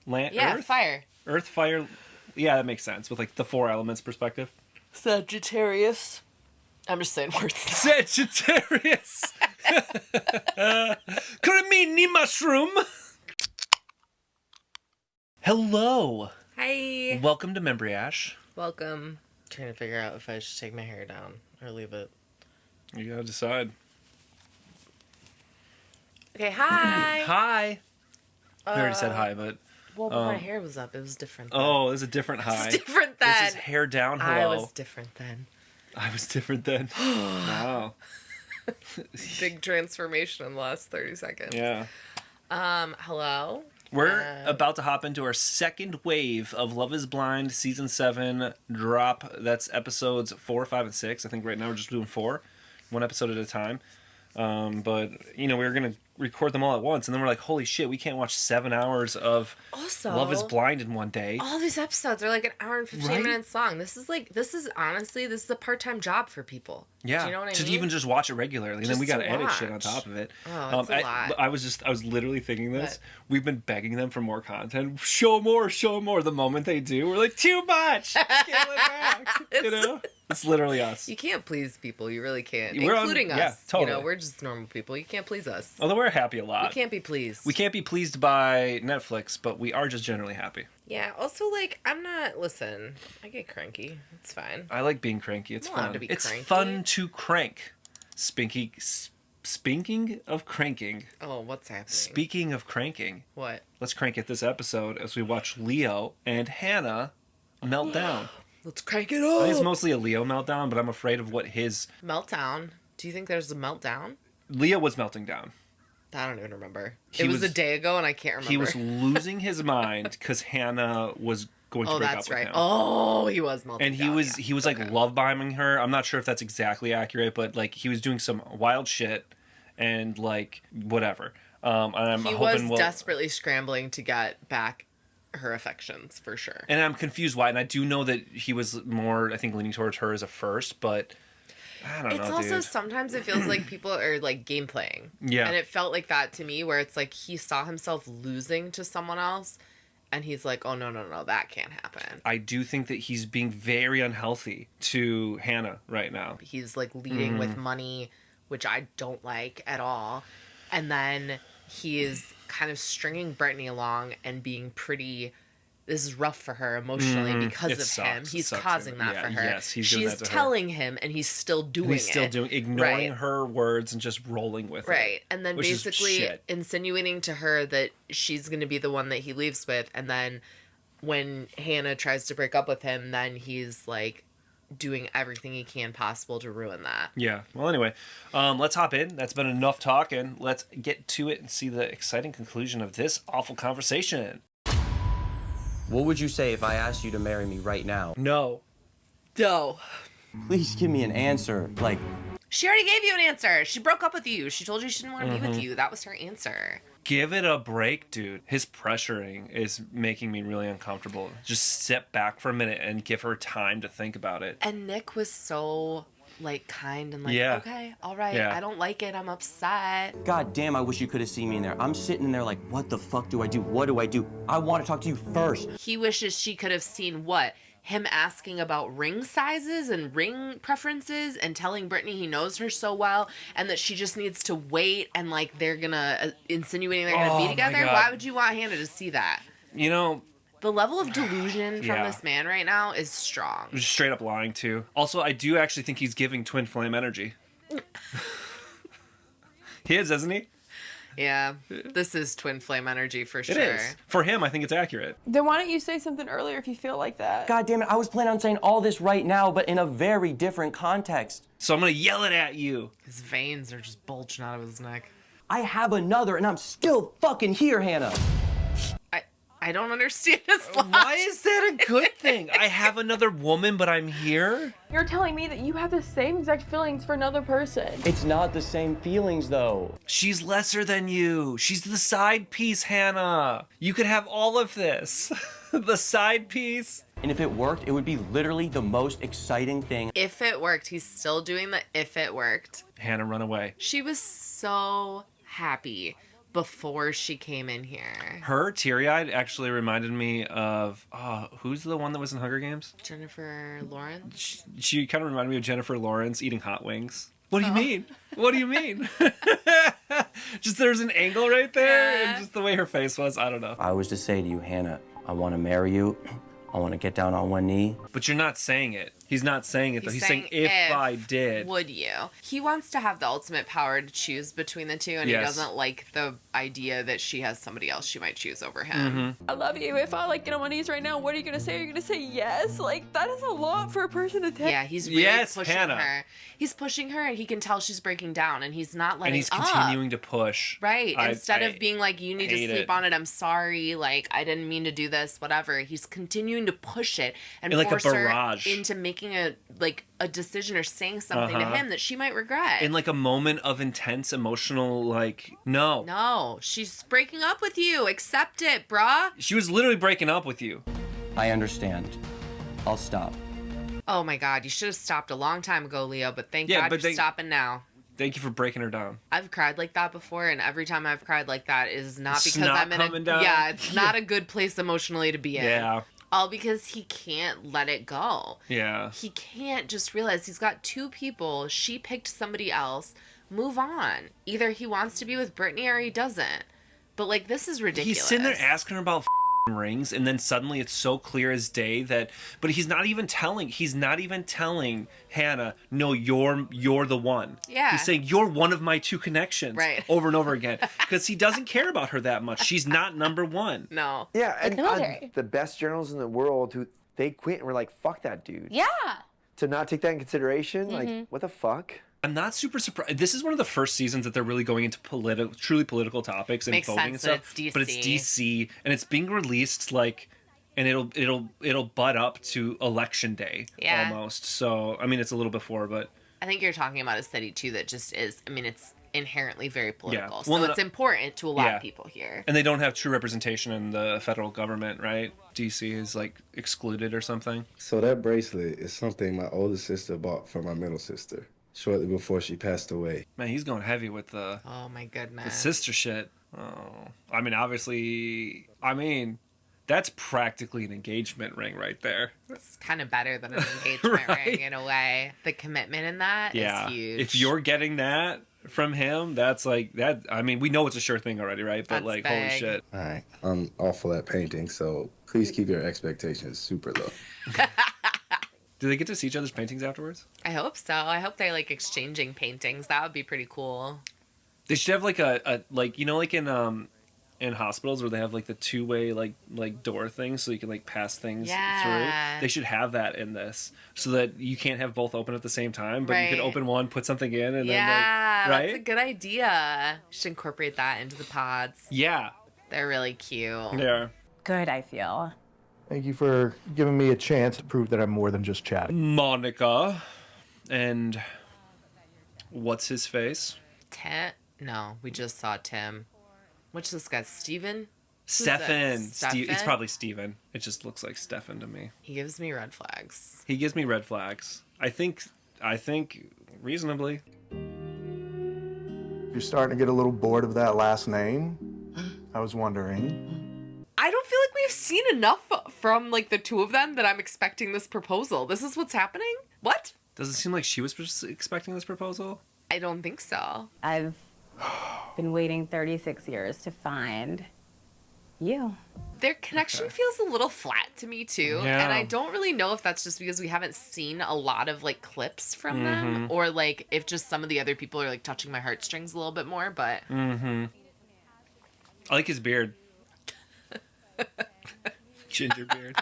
Land, Yeah, Earth? fire. Earth, fire. Yeah, that makes sense with like the 4 elements perspective. Sagittarius. I'm just saying words. Sagittarius. Cremini mushroom. Hello. Hi. Welcome to Membriash. Welcome. Trying to figure out if I should take my hair down or leave it. You gotta decide. Okay, hi. Hi. We already said hi, but... Well, when my hair was up, it was different then. Oh, there's a different hi. It's different then. This is hair down, hello. I was different then. I was different then. Wow. Big transformation in the last 30 seconds. Yeah. Hello. We're about to hop into our second wave of Love is Blind Season 7 drop. That's episodes 4, 5, and 6. I think right now we're just doing 4. One episode at a time. But, you know, we were going to record them all at once. And then we're like, holy shit, we can't watch 7 hours of Love is Blind in one day. All these episodes are like an hour and 15 minutes long. This is a part-time job for people. Yeah. Do you know what I mean? To even just watch it regularly. And then we got to edit shit on top of it. Oh, it's a lot. I was literally thinking this. What? We've been begging them for more content. Show more. The moment they do, we're like, too much. Scale it back. You know? It's literally us. You can't please people. You really can't. We're including us. Yeah, totally. You know, we're just normal people. You can't please us. Although we're happy a lot. We can't be pleased. We can't be pleased by Netflix, but we are just generally happy. Yeah. Also, like, listen, I get cranky. It's fine. I like being cranky. It's fun. It's cranky. fun to crank. Speaking of cranking. Oh, what's happening? Speaking of cranking. What? Let's crank it this episode as we watch Leo and Hannah melt down. Let's crank it I up. think it's mostly a Leo meltdown, but I'm afraid of what his... Meltdown? Do you think there's a meltdown? Leo was melting down. I don't even remember. It was a day ago and I can't remember. He was losing his mind because Hannah was going to break up with him. Oh, he was melting and down. He was like love bombing her. I'm not sure if that's exactly accurate, but like he was doing some wild shit and like whatever. And he was desperately scrambling to get back her affections for sure. And I'm confused why. And I do know that he was more, I think, leaning towards her as a first, but I don't know. It's also sometimes it feels like people are like game playing. Yeah. And it felt like that to me, where it's like he saw himself losing to someone else and he's like, oh, no, that can't happen. I do think that he's being very unhealthy to Hannah right now. He's like leading with money, which I don't like at all. And then he is kind of stringing Brittany along and being pretty... This is rough for her emotionally because of him. He's causing that for her. Yes, she's telling him, and he's still doing it. Ignoring her words and just rolling with it. Right, and then basically insinuating to her that she's going to be the one that he leaves with, and then when Hannah tries to break up with him, then he's like doing everything he can possible to ruin that. Yeah. Well, anyway, let's hop in. That's been enough talking. Let's get to it and see the exciting conclusion of this awful conversation. What would you say if I asked you to marry me right now? No. No. Please give me an answer. Like... She already gave you an answer. She broke up with you. She told you she didn't want to be with you. That was her answer. Give it a break, dude. His pressuring is making me really uncomfortable. Just step back for a minute and give her time to think about it. And Nick was so... like kind and like, okay, all right, I don't like it, I'm upset. God damn, I wish you could have seen me in there. I'm sitting in there like, what the fuck do I do? What do I do? I want to talk to you first. He wishes she could have seen what? Him asking about ring sizes and ring preferences and telling Brittany he knows her so well and that she just needs to wait and like they're gonna, insinuating they're gonna be together. Why would you want Hannah to see that? You know... The level of delusion from this man right now is strong. Just straight up lying, too. Also, I do actually think he's giving twin flame energy. He is, isn't he? Yeah, this is twin flame energy for sure. It is. For him, I think it's accurate. Then why don't you say something earlier if you feel like that? God damn it, I was planning on saying all this right now, but in a very different context. So I'm gonna yell it at you. His veins are just bulging out of his neck. I have another, and I'm still fucking here, Hannah. I don't understand his logic. Why is that a good thing? I have another woman, but I'm here? You're telling me that you have the same exact feelings for another person. It's not the same feelings, though. She's lesser than you. She's the side piece, Hannah. You could have all of this. The side piece. And if it worked, it would be literally the most exciting thing. If it worked. He's still doing the if it worked. Hannah, run away. She was so happy before she came in here. Her teary-eyed actually reminded me of who's the one that was in Hunger Games? Jennifer Lawrence. She kind of reminded me of Jennifer Lawrence eating hot wings. What do you mean? What do you mean? Just there's an angle right there, and just the way her face was. I don't know. I was to say to you, Hannah, I want to marry you. I want to get down on one knee. But you're not saying it. He's not saying it, though. He's saying if I did. Would you? He wants to have the ultimate power to choose between the two, and he doesn't like the idea that she has somebody else she might choose over him. I love you. If I like get on my knees right now, what are you gonna say? Are you gonna say yes? Like, that is a lot for a person to take. Yeah, he's really pushing Hannah. her. He's pushing her, and he can tell she's breaking down, and he's not letting up. And he's continuing to push. Right. Instead of being like, you need to sleep on it. I'm sorry. Like, I didn't mean to do this, whatever. He's continuing to push it and like force a barrage. her into making a decision or saying something to him that she might regret. In like a moment of intense emotional, like, no. No, she's breaking up with you. Accept it, bruh. She was literally breaking up with you. I understand. I'll stop. Oh my God, you should have stopped a long time ago, Leo, but thank God you're stopping now. Thank you for breaking her down. I've cried like that before, and every time I've cried like that is not because I'm in coming down. Yeah, it's not a good place emotionally to be in. Yeah. All because he can't let it go. Yeah. He can't just realize he's got two people. She picked somebody else. Move on. Either he wants to be with Brittany or he doesn't. But, like, this is ridiculous. He's sitting there asking her about rings, and then suddenly it's so clear as day that, but he's not even telling Hannah, no, you're the one. Yeah. He's saying you're one of my two connections. Right. Over and over again. Because he doesn't care about her that much. She's not number one. No. Yeah, and military. the best journalists in the world they quit and were like, fuck that dude. Yeah. To not take that in consideration, like, what the fuck? I'm not super surprised. This is one of the first seasons that they're really going into truly political topics and Makes voting sense and that stuff. it's DC. But it's DC, and it's being released like, and it'll butt up to election day almost. So I mean, it's a little before, but I think you're talking about a city too that just is. I mean, it's inherently very political, Well, so it's important to a lot of people here. And they don't have true representation in the federal government, right? DC is like excluded or something. So that bracelet is something my older sister bought for my middle sister shortly before she passed away. Man, he's going heavy with the Oh my goodness. the sister shit. Oh, I mean, obviously, that's practically an engagement ring right there. It's kind of better than an engagement ring in a way. The commitment in that is huge. If you're getting that from him, that's like that. I mean, we know it's a sure thing already, right? But That's like, big. holy shit. All right, I'm awful at painting, so please keep your expectations super low. Do they get to see each other's paintings afterwards? I hope so. I hope they're like exchanging paintings. That would be pretty cool. They should have like a like, you know, like in hospitals where they have like the two-way like door things so you can like pass things through. They should have that in this so that you can't have both open at the same time, but you can open one, put something in, and then like, right? That's a good idea. You should incorporate that into the pods. Yeah. They're really cute. Yeah. Good, I feel. Thank you for giving me a chance to prove that I'm more than just chatting. Monica. And what's his face? Tim? No, we just saw Tim. What's this guy? Steven? Stefan. Stefan? It's probably Steven. It just looks like Stefan to me. He gives me red flags. He gives me red flags. I think reasonably. You're starting to get a little bored of that last name. I was wondering. I don't feel like we've seen enough from like the two of them that I'm expecting this proposal. This is what's happening? What? Does it seem like she was expecting this proposal? I don't think so. I've been waiting 36 years to find you. Their connection feels a little flat to me too. Yeah. And I don't really know if that's just because we haven't seen a lot of like clips from them or like if just some of the other people are like touching my heartstrings a little bit more, but I like his beard. Ginger beard.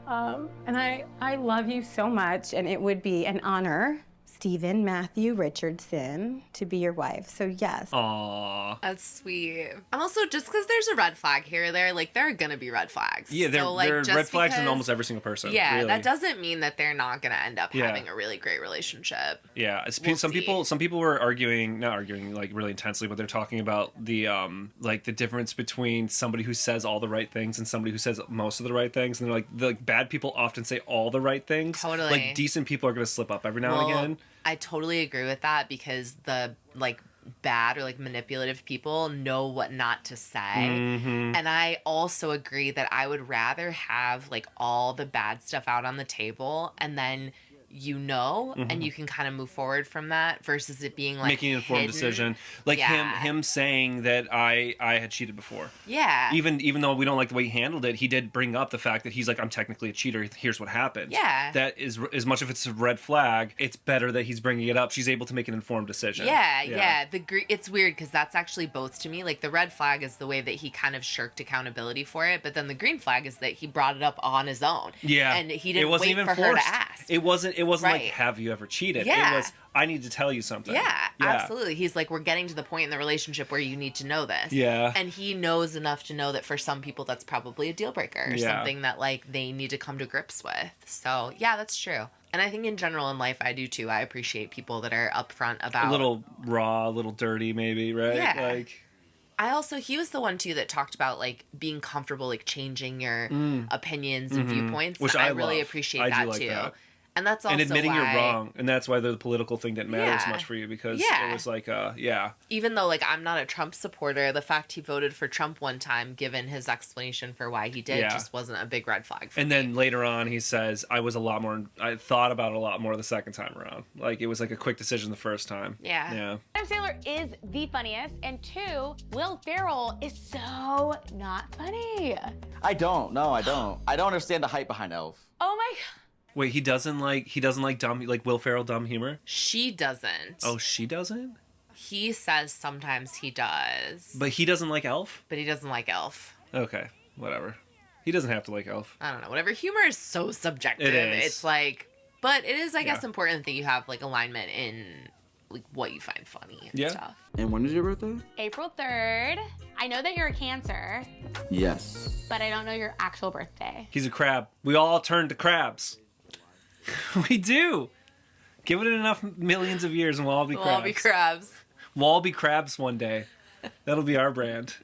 And I love you so much, and it would be an honor, Stephen Matthew Richardson, to be your wife. So yes. Aww. that's sweet. And also, just because there's a red flag here or there, like there are gonna be red flags. Yeah, there So, like, are just red flags in because- almost every single person. Yeah, really. that doesn't mean that they're not gonna end up Yeah. having a really great relationship. Yeah, We'll some see. people were not arguing like really intensely, but they're talking about the like the difference between somebody who says all the right things and somebody who says most of the right things. And they're like the bad people often say all the right things. Totally. Like decent people are gonna slip up every now and again. I totally agree with that because the like bad or like manipulative people know what not to say. And I also agree that I would rather have like all the bad stuff out on the table and then and you can kind of move forward from that versus it being like making an informed decision, like him saying that I had cheated before. Yeah. Even though we don't like the way he handled it, he did bring up the fact that he's like, I'm technically a cheater. Here's what happened. Yeah. That is, as much if it's a red flag, it's better that he's bringing it up. She's able to make an informed decision. Yeah. It's weird because that's actually both to me. Like the red flag is the way that he kind of shirked accountability for it, but then the green flag is that he brought it up on his own. Yeah. And he didn't wait for her to ask. It wasn't Right. like, have you ever cheated? Yeah. It was, I need to tell you something. Yeah, absolutely. He's like, we're getting to the point in the relationship where you need to know this. Yeah. And he knows enough to know that for some people that's probably a deal breaker or something that like they need to come to grips with. So yeah, that's true. And I think in general in life I do too. I appreciate people that are upfront about a little raw, a little dirty maybe, right? Yeah. Like he was the one too that talked about like being comfortable like changing your opinions and viewpoints. Which I I really love. appreciate I do that like too. that. And that's also and admitting why, you're wrong, and that's why the political thing didn't matter as much for you because it was like, Even though like I'm not a Trump supporter, the fact he voted for Trump one time, given his explanation for why he did, just wasn't a big red flag for me. And then later on, he says, I thought about it a lot more the second time around. Like it was like a quick decision the first time. Yeah. Adam Sandler is the funniest, and 2, Will Ferrell is so not funny. I don't. No, I don't. I don't understand the hype behind Elf. Oh my god. Wait, he doesn't like dumb, like Will Ferrell dumb humor? She doesn't. Oh, she doesn't? He says sometimes he does. But he doesn't like Elf? But he doesn't like Elf. Okay, whatever. He doesn't have to like Elf. I don't know. Whatever. Humor is so subjective. It is. It's like, but it is, I guess, important that you have like alignment in like what you find funny and stuff. And when is your birthday? April 3rd. I know that you're a Cancer, Yes. but I don't know your actual birthday. He's a crab. We all turn to crabs. We do. Give it enough millions of years and we'll all be crabs. We'll all be crabs. We'll all be crabs one day. That'll be our brand.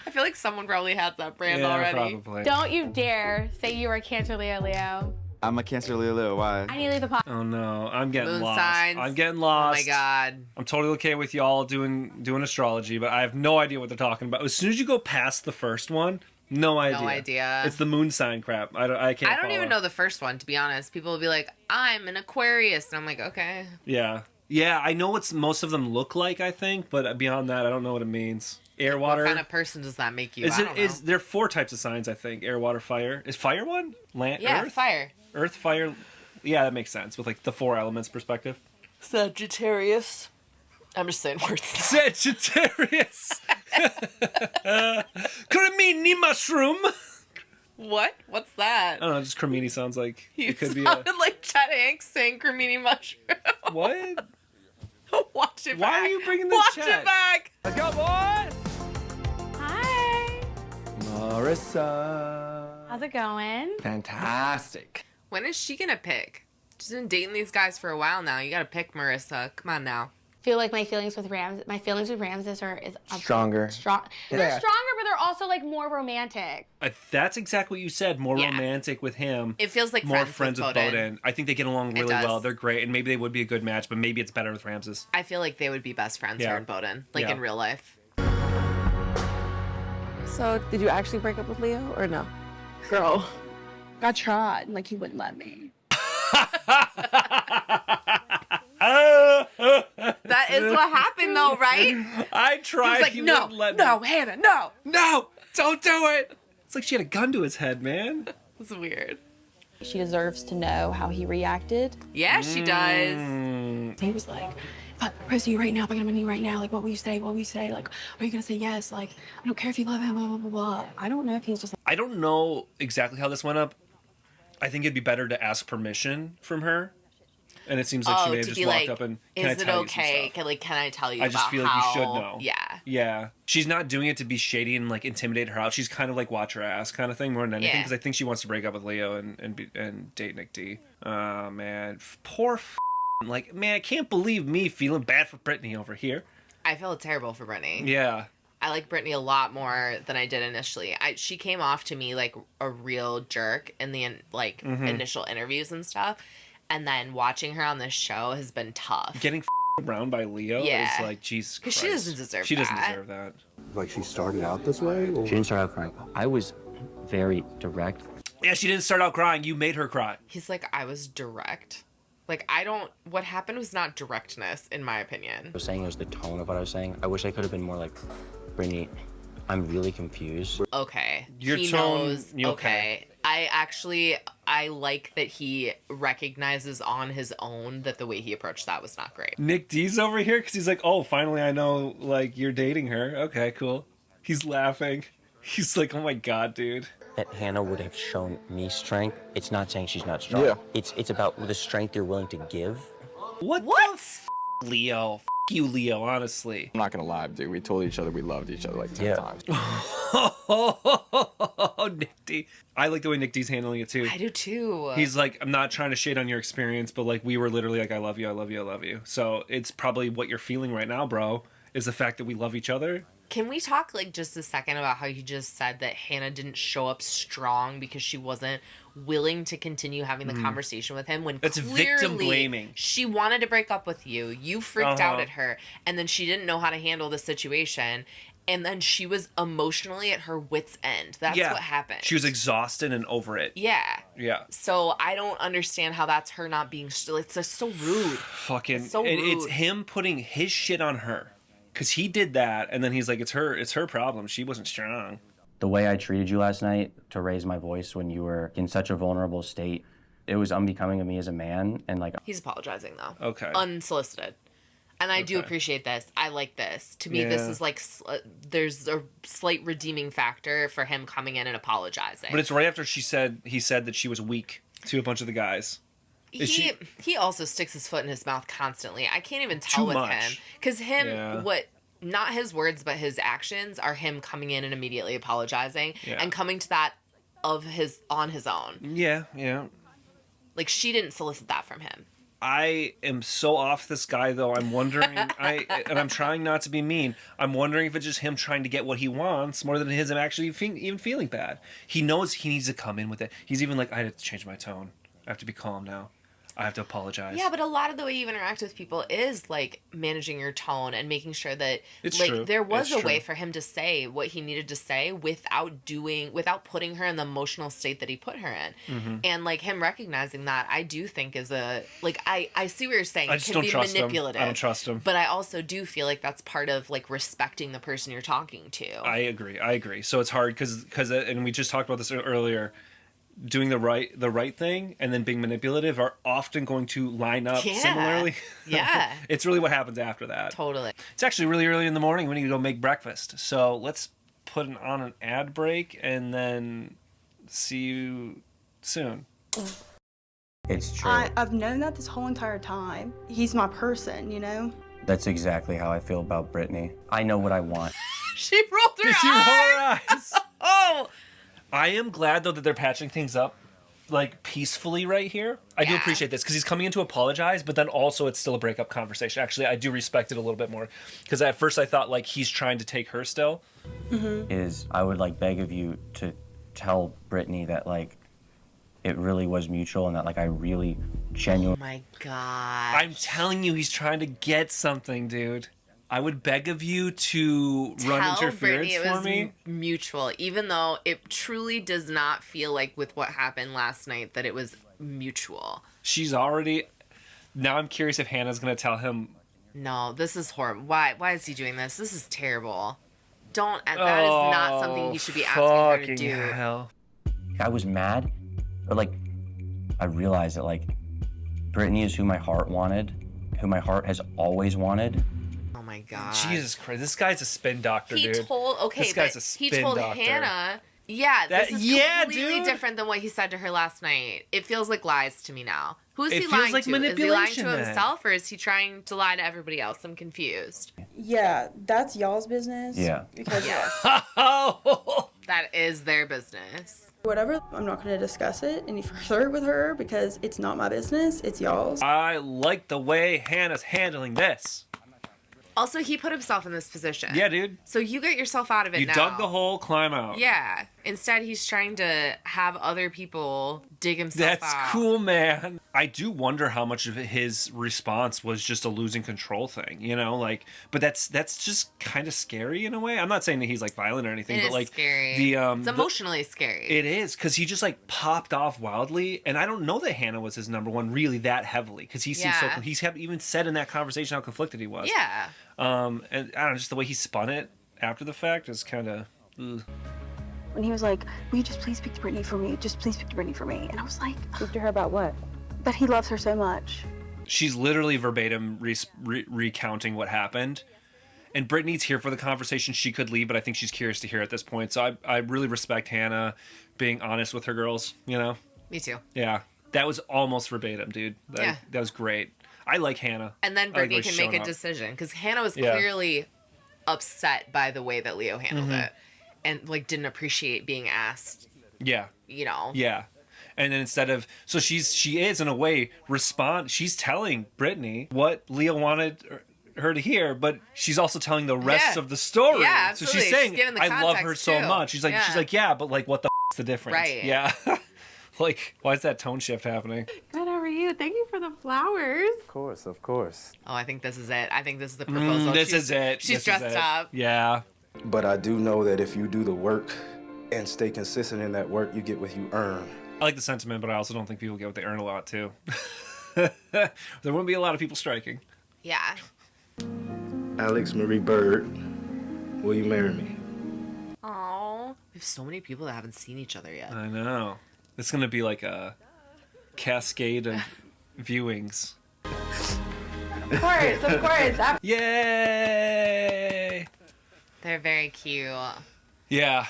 I feel like someone probably has that brand already. Probably. Don't you dare say you are a Cancer, Leo. I'm a Cancer Leo. Why? I need to leave the pot. Oh no, I'm getting Moon lost. signs. I'm getting lost. Oh my god. I'm totally okay with y'all doing astrology, but I have no idea what they're talking about. As soon as you go past the first one, no idea. No idea. It's the moon sign crap. I can't. I don't follow. even know the first one, to be honest. People will be like, I'm an Aquarius. And I'm like, okay. Yeah. Yeah, I know what most of them look like, I think, but beyond that, I don't know what it means. Air, water. What kind of person does that make you? I don't know. There are 4 types of signs, I think. Air, water, fire. Is fire one? Land, yeah, Earth? fire. Earth, fire. Yeah, that makes sense with like the 4 elements perspective. Sagittarius. I'm just saying words. Sagittarius. Cremini mushroom. What? What's that? I don't know, just cremini sounds like You it could be sounded like Chet Hanks saying cremini mushroom. What? Watch it Why back. are you bringing the Watch chat? it back. Let's go, boys! Hi. Marissa. How's it going? Fantastic. When is she gonna pick? She's been dating these guys for a while now. You gotta pick, Marissa. Come on now. Feel like my feelings with Ramses are Stronger. strong. They're Yeah. stronger, but they're also like more romantic. That's exactly what you said. More Yeah. romantic with him. It feels like more friends with with Boden. I think they get along It really does. well. They're great, and maybe they would be a good match, but maybe it's better with Ramses. I feel like they would be best friends, Yeah. her and Boden, like Yeah. in real life. So, did you actually break up with Leo or no? Girl, I tried. Like, he wouldn't let me. That is what happened, though, right? I tried. He was like, he no, wouldn't let me. no, Hannah, no. No, don't do it. It's like she had a gun to his head, man. It's weird. She deserves to know how he reacted. Yeah, she does. He was like, if I propose to you right now, if I get him on you right now, like, what will you say? What will you say? Like, are you gonna say yes? Like, I don't care if you love him, blah, blah, blah, blah. I don't know if he's just I don't know exactly how this went up. I think it'd be better to ask permission from her. And it seems like she may have to just be walked like, up and, can I is it tell you some okay? stuff? Can I tell you I about just feel like how... you should know. Yeah. Yeah. She's not doing it to be shady and like intimidate her out. She's kind of like watch her ass kind of thing more than anything Yeah. because I think she wants to break up with Leo and date Nick D. Oh, man. Poor like, man, I can't believe me feeling bad for Brittany over here. I feel terrible for Brittany. Yeah. I like Brittany a lot more than I did initially. She came off to me like a real jerk in the initial interviews and stuff. And then watching her on this show has been tough. Getting Brown by Leo Yeah. is like, Jesus Christ. Because she doesn't deserve She doesn't that. deserve that. Like she started out this way? Or? She didn't start out crying. I was very direct. Yeah, she didn't start out crying. You made her cry. He's like, I was direct. Like, what happened was not directness, in my opinion. I was saying it was the tone of what I was saying. I wish I could have been more like, Brittany, I'm really confused. Okay. Your he tone, knows. you okay. I like that he recognizes on his own that the way he approached that was not great. Nick D's over here because he's like, oh, finally I know, like, you're dating her. Okay, cool. He's laughing. He's like, oh my God, dude. That Hannah would have shown me strength. It's not saying she's not strong. Yeah. It's about the strength you're willing to give. What? Leo. You, Leo, honestly. I'm not gonna lie, dude. We told each other we loved each other like 10 times. Nick D. I like the way Nick D's handling it too. I do too. He's like, I'm not trying to shade on your experience, but like we were literally like, I love you, I love you, I love you. So it's probably what you're feeling right now, bro, is the fact that we love each other. Can we talk like just a second about how you just said that Hannah didn't show up strong because she wasn't willing to continue having the conversation with him when That's clearly victim blaming. she wanted to break up with you. You freaked out at her, and then she didn't know how to handle the situation, and then she was emotionally at her wit's end. That's what happened. She was exhausted and over it. Yeah. Yeah. So I don't understand how that's her not being it's just so rude. Fucking It's so it's rude. him putting his shit on her. Cause he did that, and then he's like, it's her problem. She wasn't strong. The way I treated you last night to raise my voice when you were in such a vulnerable state, it was unbecoming of me as a man, and like He's apologizing though. Okay. Unsolicited. And I do appreciate this. I like this. To me, this is like, there's a slight redeeming factor for him coming in and apologizing. But it's right after he said that she was weak to a bunch of the guys. He also sticks his foot in his mouth constantly. I can't even tell Too with much. him. Because not his words, but his actions are him coming in and immediately apologizing and coming to that on his own. Yeah, yeah. Like, she didn't solicit that from him. I am so off this guy, though. I'm wondering, and I'm trying not to be mean. I'm wondering if it's just him trying to get what he wants more than him actually even feeling bad. He knows he needs to come in with it. He's even like, I have to change my tone. I have to be calm now. I have to apologize. Yeah, but a lot of the way you interact with people is like managing your tone and making sure that It's like true. there was It's a way true. for him to say what he needed to say without putting her in the emotional state that he put her in. Mm-hmm. And like him recognizing that, I do think is I see what you're saying. I It just can don't be trust him. manipulative. I don't trust him. But I also do feel like that's part of like respecting the person you're talking to. I agree. So it's hard because and we just talked about this earlier. Doing the right thing and then being manipulative are often going to line up similarly. Yeah. It's really what happens after that. Totally. It's actually really early in the morning. We need to go make breakfast. So let's put on an ad break and then see you soon. it's true. I've known that this whole entire time. He's my person, you know? That's exactly how I feel about Brittany. I know what I want. She rolled her Did you roll her eyes? Oh. I am glad though that they're patching things up like peacefully right here. I do appreciate this because he's coming in to apologize, but then also it's still a breakup conversation. Actually, I do respect it a little bit more because at first I thought like he's trying to take her still. Is I would like beg of you to tell Brittany that like it really was mutual and that like I really genuinely. Oh my God. I'm telling you, he's trying to get something, dude. I would beg of you to run Tell interference Brittany it for was me. mutual, even though it truly does not feel like with what happened last night that it was mutual. She's already. Now I'm curious if Hannah's gonna tell him. No, this is horrible. Why is he doing this? This is terrible. That is not something he should be asking her to fucking do. hell. I was mad, but like I realized that like Brittany is who my heart wanted, who my heart has always wanted. Oh my God. Jesus Christ, this guy's a spin doctor, He dude. told This guy's a he spin told doctor. Hannah. Yeah, this is yeah, completely dude. different than what he said to her last night. It feels like lies to me now. Who's It he feels lying like to? Is he lying manipulation to then. himself or is he trying to lie to everybody else? I'm confused. Yeah, that's y'all's business. Yeah. Because Oh, That is their business. whatever, I'm not going to discuss it any further with her because it's not my business, it's y'all's. I like the way Hannah's handling this. Also, he put himself in this position. Yeah, dude. So you get yourself out of it You now. dug the hole, climb out. Yeah. Instead, he's trying to have other people dig himself out. That's cool, man. I do wonder how much of his response was just a losing control thing, you know? Like, but that's just kind of scary in a way. I'm not saying that he's like violent or anything, It but is like scary. it's emotionally scary. It is, because he just like popped off wildly, and I don't know that Hannah was his number one really that heavily, because he seems Yeah. so. He's even said in that conversation how conflicted he was. Yeah. And I don't know, just the way he spun it after the fact is kind of. When he was like, will you just please speak to Brittany for me? Just please speak to Brittany for me. And I was like, Speak to her about what? but he loves her so much. She's literally verbatim recounting what happened. And Brittany's here for the conversation. She could leave, but I think she's curious to hear at this point. So I really respect Hannah being honest with her girls, you know? Me too. Yeah. That was almost verbatim, dude. Yeah. That was great. I like Hannah. And then I like Brittany the way can she's make showing a up. decision, because Hannah was Yeah. clearly upset by the way that Leo handled Mhm. it, and like didn't appreciate being asked. Yeah. You know. Yeah. And then instead of, so she is in a way she's telling Brittany what Leo wanted her to hear, but she's also telling the rest Yeah. of the story. Yeah, so absolutely. she's saying, She's giving the I love her context, so too. much. She's like, yeah, but like, what the is the difference? Right. Yeah. Like, why is that tone shift happening? Good, how are you? Thank you for the flowers. Of course, of course. Oh, I think this is it. I think this is the proposal. This is it. She's This is dressed it. up. Yeah. But I do know that if you do the work and stay consistent in that work, you get what you earn. I like the sentiment, but I also don't think people get what they earn a lot, too. There wouldn't be a lot of people striking. Yeah. Alex Marie Bird, will you marry me? Oh. We have so many people that haven't seen each other yet. I know. It's going to be like a cascade of viewings. Of course. Yay! They're very cute. Yeah.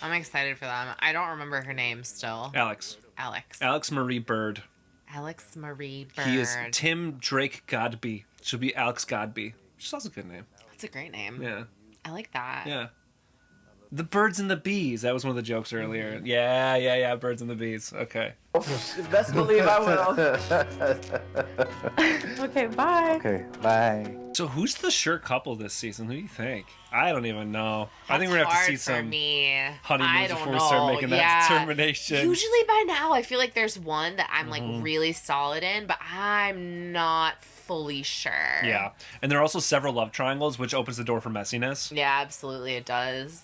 I'm excited for them. I don't remember her name still. Alex Marie Bird. Alex Marie Bird. He is Tim Drake Godby. Should be Alex Godby. Which is a good name. That's a great name. Yeah. I like that. Yeah. The birds and the bees. That was one of the jokes earlier. Mm-hmm. Yeah. Birds and the bees. Okay. Best believe I will. Okay, bye. Okay, bye. So who's the sure couple this season? Who do you think? I don't even know. I think we're That's gonna have to see hard for some me. honeymoons I don't before know. we start making that determination. Usually by now, I feel like there's one that I'm Mm-hmm. like really solid in, but I'm not fully sure. Yeah. And there are also several love triangles, which opens the door for messiness. Yeah, absolutely, it does.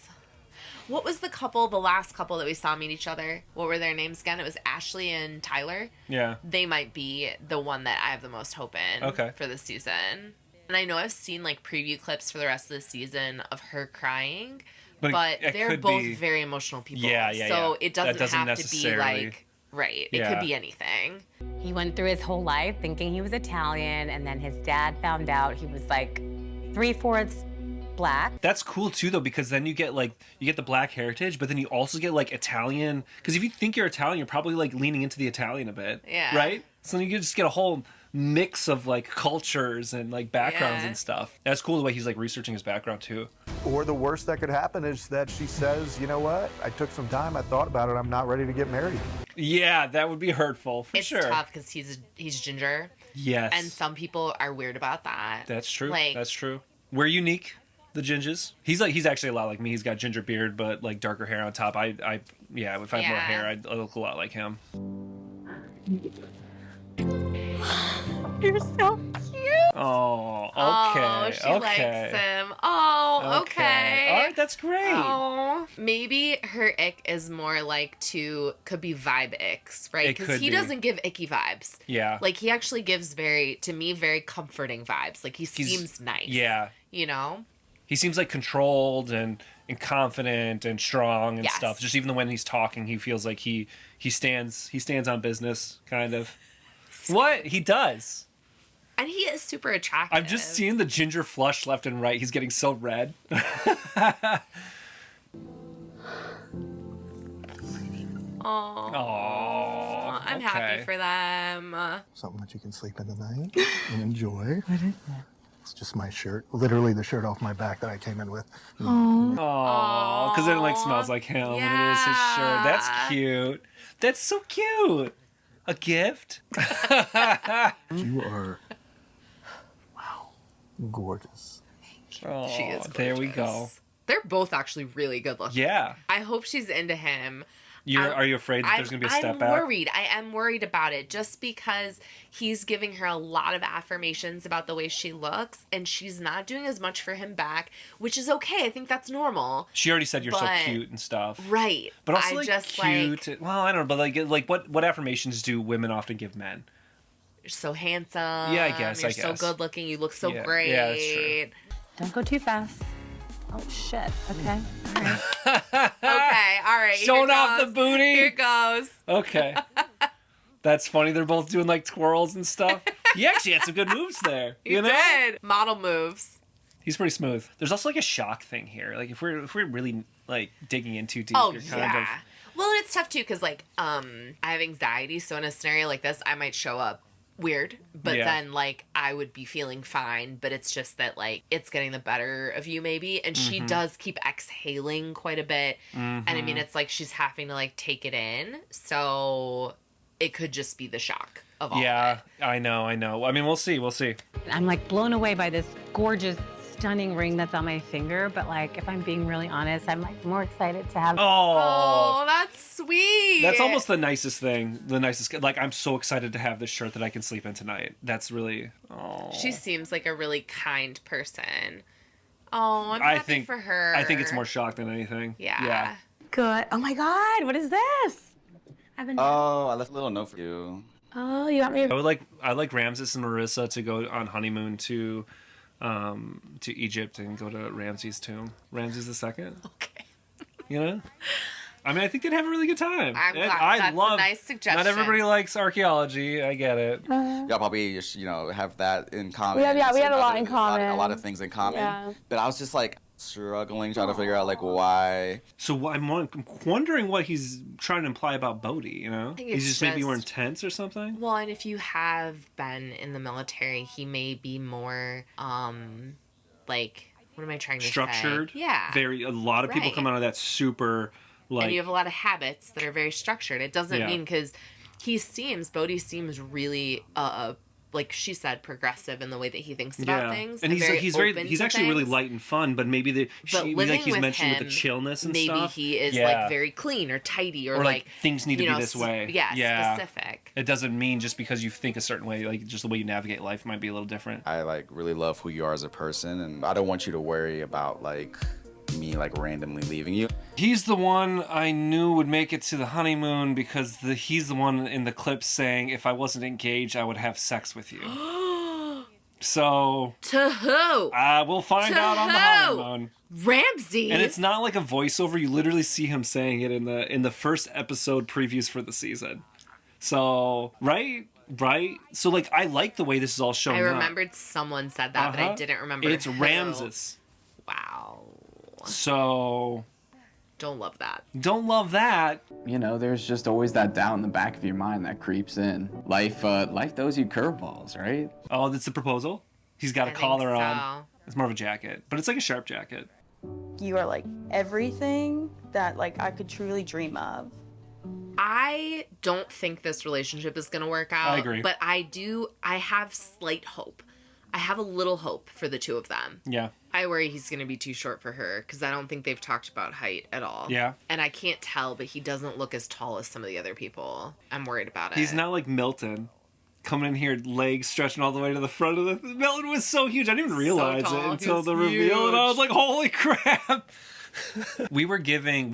What was the last couple that we saw meet each other? What were their names again? It was Ashley and Tyler. Yeah. They might be the one that I have the most hope in for this season. And I know I've seen like preview clips for the rest of the season of her crying, but it they're could both be- very emotional people. Yeah. So it That doesn't have to be necessarily- like, right. It Yeah. could be anything. He went through his whole life thinking he was Italian, and then his dad found out he was like 3/4 black. That's cool too, though, because then you get the black heritage, but then you also get like Italian. Because if you think you're Italian, you're probably like leaning into the Italian a bit. Yeah. Right. So then you just get a whole mix of like cultures and like backgrounds Yeah. and stuff. That's cool the way he's like researching his background too. Or the worst that could happen is that she says, you know what? I took some time, I thought about it, I'm not ready to get married. Yeah, that would be hurtful for It's sure. tough because he's ginger. Yes. And some people are weird about that. That's true. Like, That's true. We're unique, the gingers. He's actually a lot like me. He's got ginger beard, but like darker hair on top. If I had more hair, I'd look a lot like him. You're so cute. Oh, okay. Oh, she okay. likes him. Oh, okay. All right, that's great. Oh, maybe her ick is more like could be vibe icks, right? It Because could he be. doesn't give icky vibes. Yeah. Like he actually gives very comforting vibes. Like he seems nice. Yeah. You know? He seems like controlled and confident and strong and Yes. stuff. Just even when he's talking, he feels like he stands on business, kind of. What? He does. And he is super attractive. I'm just seeing the ginger flush left and right. He's getting so red. Oh, I'm happy for them. Something that you can sleep in tonight and enjoy. What is that? It's just my shirt. Literally the shirt off my back that I came in with. Oh, because it like smells like him and it is his shirt. That's cute. That's so cute. A gift? You are, wow, gorgeous. Oh, She is gorgeous. there we go. They're both actually really good looking. Yeah. I hope she's into him. Are you afraid that there's going to be a step back? I'm worried. I am worried about it just because he's giving her a lot of affirmations about the way she looks and she's not doing as much for him back, which is okay. I think that's normal. She already said you're so cute and stuff. Right. But also cute. Well, I don't know, but like what affirmations do women often give men? You're so handsome. Yeah, I guess. You're so good looking. You look so great. Yeah, that's true. Don't go too fast. Oh, shit. Okay. All right. Okay, all right. Showing off the booty. Here goes. Okay. That's funny. They're both doing like twirls and stuff. He actually had some good moves there. He did. Model moves. He's pretty smooth. There's also like a shock thing here. Like if we're really like digging in too deep, Oh, you're kind of. Well, it's tough too because like I have anxiety, so in a scenario like this, I might show up weird, but then like I would be feeling fine, but it's just that like it's getting the better of you maybe, and she does keep exhaling quite a bit, and I mean it's like she's having to like take it in, so it could just be the shock of all of it. I know. I mean, we'll see. I'm like blown away by this gorgeous, stunning ring that's on my finger, but like if I'm being really honest, I'm like more excited to have. Oh, that's sweet. That's almost the nicest thing. The nicest. Like I'm so excited to have this shirt that I can sleep in tonight. That's really. Oh. She seems like a really kind person. Oh, I'm happy for her. I think it's more shock than anything. Yeah. Good. Oh my God, what is this? Oh, I left a little note for you. Oh, you want me? I like Ramses and Marissa to go on honeymoon to Egypt and go to Ramses' tomb. Ramses II. Okay. You know? I mean, I think they'd have a really good time. I'm glad. That's a nice suggestion. Not everybody likes archaeology. I get it. Y'all probably just, have that in common. We had a lot in common. A lot of things in common. Yeah. But I was just like struggling, trying to figure out like why. So I'm wondering what he's trying to imply about Bodhi, you know? I think He's it's just maybe more intense or something? Well, and if you have been in the military, he may be more, like, what am I trying to Structured? say? Yeah. A lot of people come out of that super, like... And you have a lot of habits that are very structured. It doesn't mean, because Bodhi seems really, like she said, progressive in the way that he thinks about things. And he's actually really light and fun, but maybe living he's with mentioned him, with the chillness and maybe stuff. he is like very clean or tidy or like things need to be this way. Specific. It doesn't mean just because you think a certain way, like just the way you navigate life might be a little different. I like really love who you are as a person, and I don't want you to worry about like me like randomly leaving you. He's the one I knew would make it to the honeymoon because he's the one in the clip saying, if I wasn't engaged, I would have sex with you. So to who? We'll find out on the honeymoon. Ramsey. And it's not like a voiceover. You literally see him saying it in the first episode previews for the season. So right. So like I like the way this is all shown. I remembered someone said that, but I didn't remember. It's who. Ramses. Wow. So. Don't love that. Don't love that. You know, there's just always that doubt in the back of your mind that creeps in. Life throws you curveballs, right? Oh, that's the proposal? He's got a collar on. It's more of a jacket, but it's like a sharp jacket. You are like everything that like I could truly dream of. I don't think this relationship is going to work out. I agree. But I have slight hope. I have a little hope for the two of them. Yeah. I worry he's going to be too short for her because I don't think they've talked about height at all. Yeah. And I can't tell, but he doesn't look as tall as some of the other people. I'm worried about it. He's not like Milton. Coming in here, legs stretching all the way to the front of the... Milton was so huge. I didn't even realize it until the reveal. And I was like, holy crap. We were giving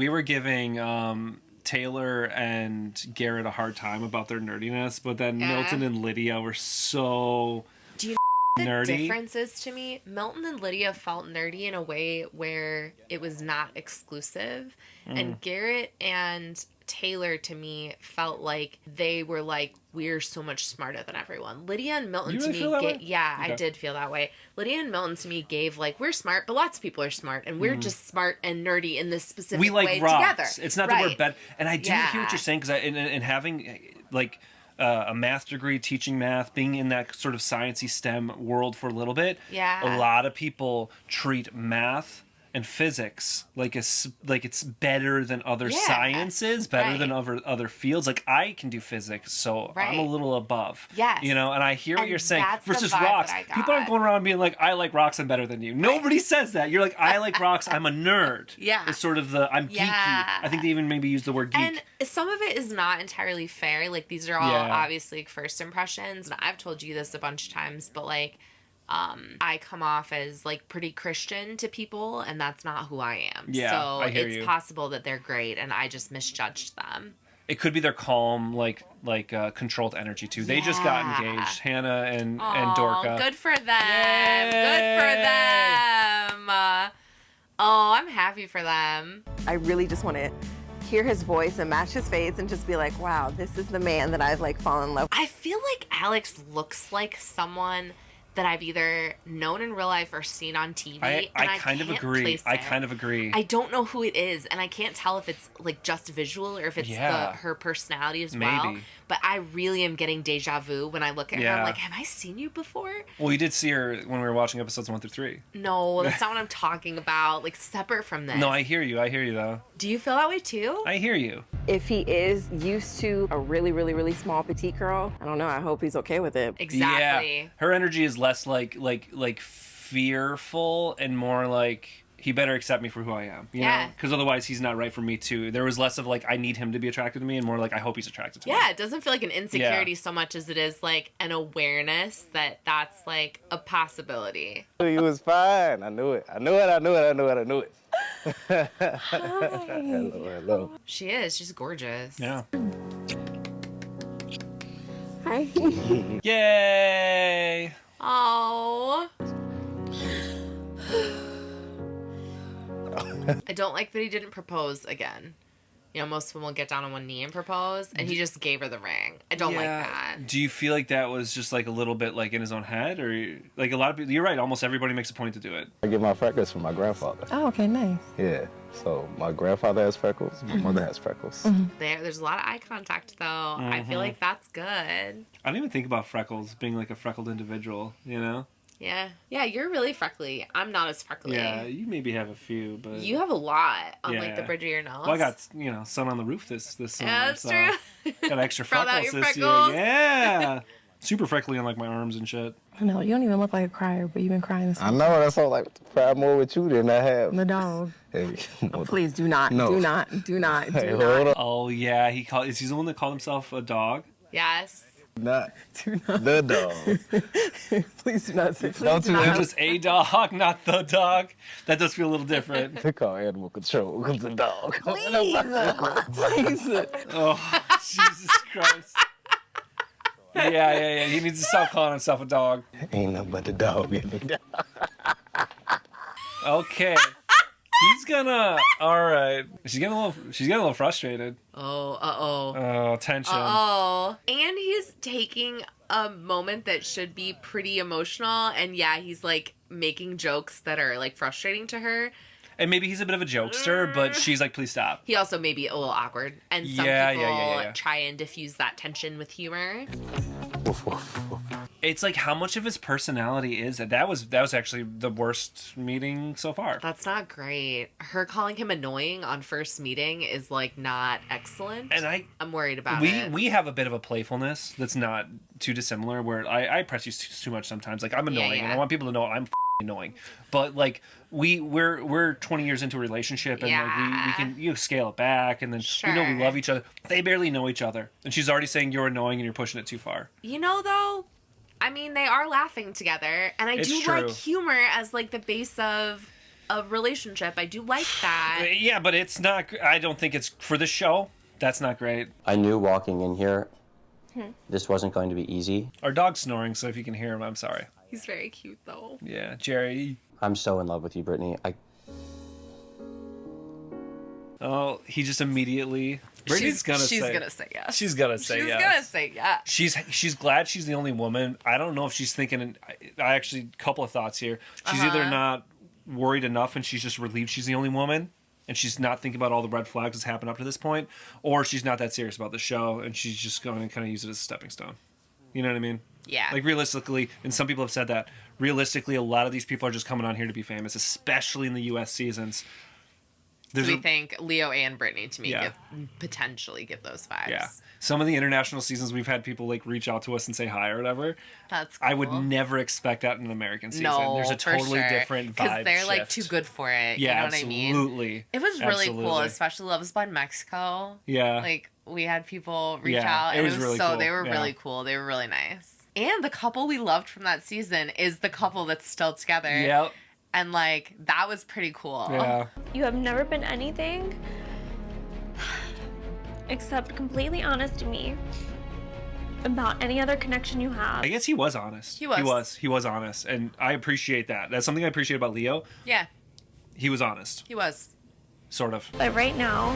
Taylor and Garrett a hard time about their nerdiness, but then Milton and Lydia were so... Do you know what the difference is to me? Milton and Lydia felt nerdy in a way where it was not exclusive. And Garrett and Taylor, to me, felt like they were like, we're so much smarter than everyone. Lydia and Milton to me, I did feel that way. Lydia and Milton to me gave like, we're smart, but lots of people are smart, and we're just smart and nerdy in this specific way together. It's not that we're better. And I do hear what you're saying, because in having like a math degree, teaching math, being in that sort of sciencey STEM world for a little bit, a lot of people treat math and physics like it's better than other sciences, better than other fields. Like I can do physics, so I'm a little above. Yes. You know, and I hear what you're saying. that's the Versus vibe rocks. that I got. People aren't going around being like, I like rocks, I'm better than you. Nobody says that. You're like, I like rocks, I'm a nerd. Yeah. It's sort of I'm geeky. I think they even maybe use the word geek. And some of it is not entirely fair. Like these are all obviously like, first impressions, and I've told you this a bunch of times, but like I come off as like pretty Christian to people, and that's not who I am. Yeah, so I hear it's you. possible that they're great and I just misjudged them. It could be their calm, controlled energy too. They just got engaged, Hannah and Dorca. Good for them. Good for them. I'm happy for them. I really just want to hear his voice and match his face and just be like, wow, this is the man that I've like fallen in love with. I feel like Alex looks like someone that I've either known in real life or seen on TV. I kind of agree. I kind of agree. I don't know who it is, and I can't tell if it's like just visual or if it's her personality as well. But I really am getting deja vu when I look at her. I'm like, have I seen you before? Well, you did see her when we were watching episodes 1 through 3. No, that's not what I'm talking about. Like separate from this. No, I hear you. I hear you though. Do you feel that way too? I hear you. If he is used to a really, really, really small petite girl, I don't know. I hope he's okay with it. Exactly. Yeah. Her energy is less like fearful and more like he better accept me for who I am. You know? Because otherwise he's not right for me too. There was less of like I need him to be attracted to me and more like I hope he's attracted to me. Yeah, it doesn't feel like an insecurity so much as it is like an awareness that that's like a possibility. You was fine. I knew it. Hello. She is. She's gorgeous. Yeah. Hi. Yay! Oh. I don't like that he didn't propose again. You know, most of them will get down on one knee and propose, and he just gave her the ring. I don't like that. Do you feel like that was just like a little bit like in his own head, or like a lot of people? You're right. Almost everybody makes a point to do it. I get my freckles from my grandfather. Oh, okay, nice. Yeah. So my grandfather has freckles. My mother has freckles. There's a lot of eye contact, though. I feel like that's good. I don't even think about freckles being like a freckled individual. You know? Yeah. Yeah, you're really freckly. I'm not as freckly. Yeah, you maybe have a few, but you have a lot on like the bridge of your nose. Well, I got sun on the roof this summer. Yeah, that's true. Got extra Brought out freckles your this freckles. year. Yeah, super freckly on like my arms and shit. I know, you don't even look like a crier, but you've been crying this I know, that's all like cry more with you than I have. The dog. Hey, Please do not. No. Do not. Hey, hold on. Oh yeah, is he the one that called himself a dog? Yes. Not the dog. Please do not say Don't you They're just a dog, not the dog. That does feel a little different. They call animal control because the dog. Please. Oh, Jesus Christ. Yeah. He needs to stop calling himself a dog. Ain't nothing but the dog. Okay. He's gonna. All right. She's getting a little frustrated. Oh, tension. And he's taking a moment that should be pretty emotional, and he's like making jokes that are like frustrating to her. And maybe he's a bit of a jokester, but she's like, please stop. He also may be a little awkward, and some people try and diffuse that tension with humor. It's like how much of his personality is that? That was actually the worst meeting so far. That's not great. Her calling him annoying on first meeting is like not excellent. And I'm worried about it. We have a bit of a playfulness that's not too dissimilar. Where I press you too much sometimes. Like I'm annoying, and I want people to know I'm annoying. But like we're 20 years into a relationship, and like we can scale it back, and then we know we love each other. They barely know each other, and she's already saying you're annoying and you're pushing it too far. You know, though, I mean, they are laughing together, and I do like humor as like the base of a relationship. I do like that. Yeah, but it's not. I don't think it's for the show. That's not great. I knew walking in here, this wasn't going to be easy. Our dog's snoring, so if you can hear him, I'm sorry. He's very cute, though. Yeah, Jerry. I'm so in love with you, Brittany. Oh, he just immediately. Brittany's gonna say. She's gonna say yes. She's gonna say yes. She's gonna say yes. She's glad she's the only woman. I don't know if she's thinking. I actually, a couple of thoughts here. She's either not worried enough, and she's just relieved she's the only woman, and she's not thinking about all the red flags that's happened up to this point, or she's not that serious about the show, and she's just going to kind of use it as a stepping stone. You know what I mean? Yeah. Like, realistically, and some people have said that, realistically, a lot of these people are just coming on here to be famous, especially in the U.S. seasons. So we think Leo and Brittany, to me, potentially give those vibes. Yeah. Some of the international seasons, we've had people, like, reach out to us and say hi or whatever. That's cool. I would never expect that in an American season. No, There's a totally different vibe because they're, like, shift. too good for it. Yeah, you know absolutely. what I mean? It was really cool, especially Love is Blind Mexico. Yeah. Like, we had people reach out. And it was really so, cool. they were really cool. They were really nice. And the couple we loved from that season is the couple that's still together. Yep. And, like, that was pretty cool. Yeah. You have never been anything except completely honest to me about any other connection you have. I guess he was honest. He was honest. And I appreciate that. That's something I appreciate about Leo. Yeah. He was honest. He was. Sort of. But right now,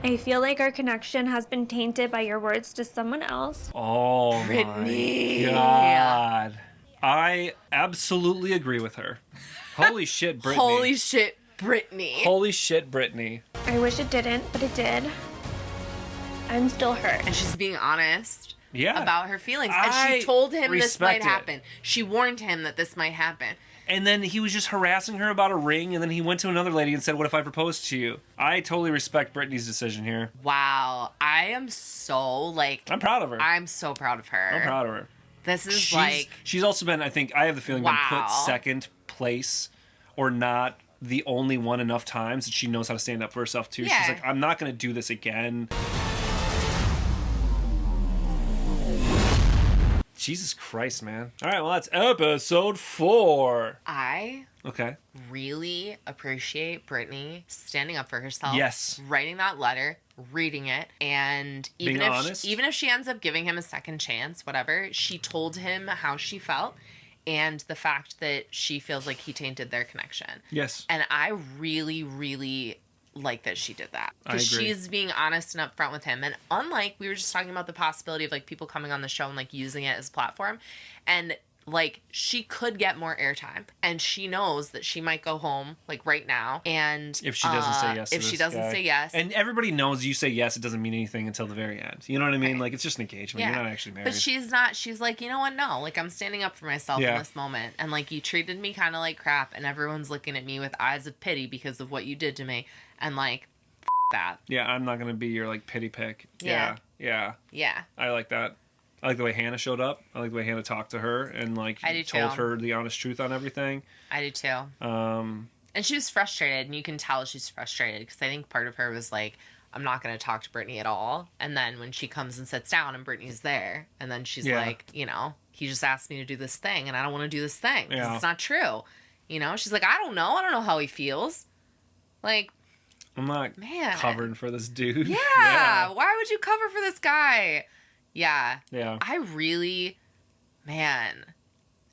I feel like our connection has been tainted by your words to someone else. Oh, Brittany. my God. I absolutely agree with her. Holy shit, Brittany. Holy shit, Brittany. Holy shit, Brittany. I wish it didn't, but it did. I'm still hurt. And she's being honest about her feelings. And I she told him this might respect it. happen. She warned him that this might happen. And then he was just harassing her about a ring, and then he went to another lady and said, "What if I proposed to you?" I totally respect Brittany's decision here. Wow. I am so, like... I'm proud of her. I'm so proud of her. I'm proud of her. This is She's also been, I have the feeling, been put second place or not the only one enough times that she knows how to stand up for herself, too. Yeah. She's like, I'm not going to do this again. Jesus Christ, man. All right, well, that's episode 4. I Okay. really appreciate Brittany standing up for herself. Yes. Writing that letter, reading it, and even if she ends up giving him a second chance, whatever, she told him how she felt and the fact that she feels like he tainted their connection. Yes. And I really, really like that she did that. Because she's being honest and upfront with him. And unlike, we were just talking about the possibility of, like, people coming on the show and, like, using it as a platform. And, like, she could get more airtime. And she knows that she might go home, like, right now. And if she doesn't say yes. If she doesn't say yes. And everybody knows you say yes, it doesn't mean anything until the very end. You know what I mean? Right. Like, it's just an engagement. Yeah. You're not actually married. But she's not. She's like, you know what? No. Like, I'm standing up for myself in this moment. And, like, you treated me kind of like crap. And everyone's looking at me with eyes of pity because of what you did to me. And, like, that. Yeah, I'm not going to be your, like, pity pick. Yeah. I like that. I like the way Hannah showed up. I like the way Hannah talked to her and, like, told her the honest truth on everything. I do too. And she was frustrated, and you can tell she's frustrated because I think part of her was like, I'm not going to talk to Brittany at all. And then when she comes and sits down and Brittany's there, and then she's like, you know, he just asked me to do this thing, and I don't want to do this thing because it's not true. You know, she's like, I don't know how he feels. Like, I'm not covering for this dude. Yeah. Why would you cover for this guy? Yeah. I really,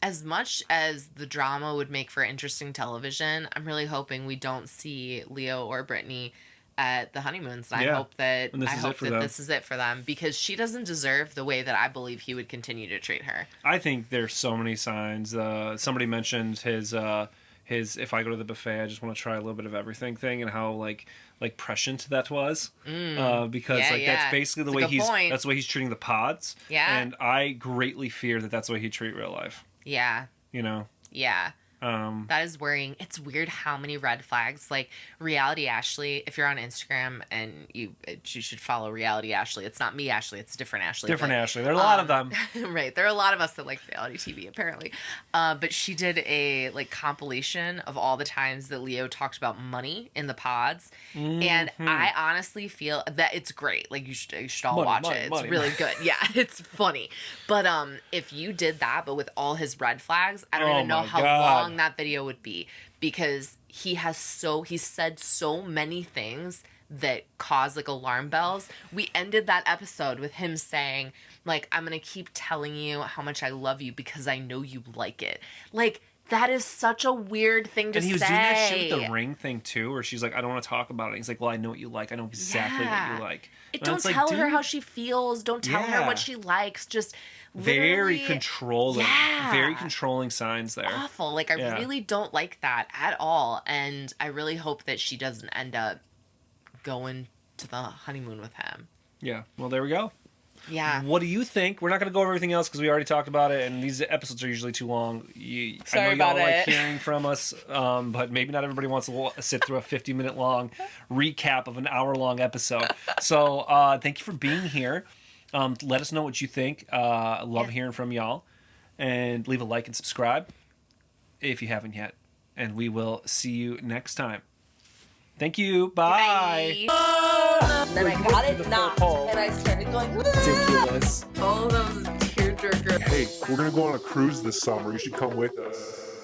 as much as the drama would make for interesting television, I'm really hoping we don't see Leo or Brittany at the honeymoons. And I hope that this is it for them because she doesn't deserve the way that I believe he would continue to treat her. I think there's so many signs. Somebody mentioned his if I go to the buffet, I just want to try a little bit of everything thing and how like prescient that was. Because that's basically the way that's the way he's treating the pods. Yeah. And I greatly fear that that's the way he'd treat real life. Yeah. You know? Yeah. That is worrying. It's weird how many red flags, like Reality Ashley, if you're on Instagram and you should follow Reality Ashley. It's not me, Ashley. It's different Ashley. Ashley. There are a lot of them. Right. There are a lot of us that like reality TV, apparently. But she did a compilation of all the times that Leo talked about money in the pods. Mm-hmm. And I honestly feel that it's great. Like you should all watch it. It's really good. Yeah, it's funny. But if you did that, but with all his red flags, I don't even know how long that video would be because he said so many things that cause like alarm bells. We ended that episode with him saying like, I'm gonna keep telling you how much I love you because I know you like it. Like, that is such a weird thing to say. And he was doing that shit with the ring thing too, where she's like, I don't want to talk about it. He's like, well, I know what you like. I know exactly what you like. Don't tell her how she feels. Don't tell her what she likes. Just very controlling. Yeah. Very controlling signs there. Awful. Like, I really don't like that at all. And I really hope that she doesn't end up going to the honeymoon with him. Yeah. Well, there we go. Yeah. What do you think? We're not going to go over everything else because we already talked about it, and these episodes are usually too long. Sorry I know about y'all it. like hearing from us, but maybe not everybody wants to sit through a 50-minute long recap of an hour-long episode. So thank you for being here. Let us know what you think. Love hearing from y'all. And leave a like and subscribe if you haven't yet. And we will see you next time. Thank you. Bye. And then I got it knocked, and I started going, Ridiculous. All those tearjerker. Hey, we're gonna go on a cruise this summer. You should come with us.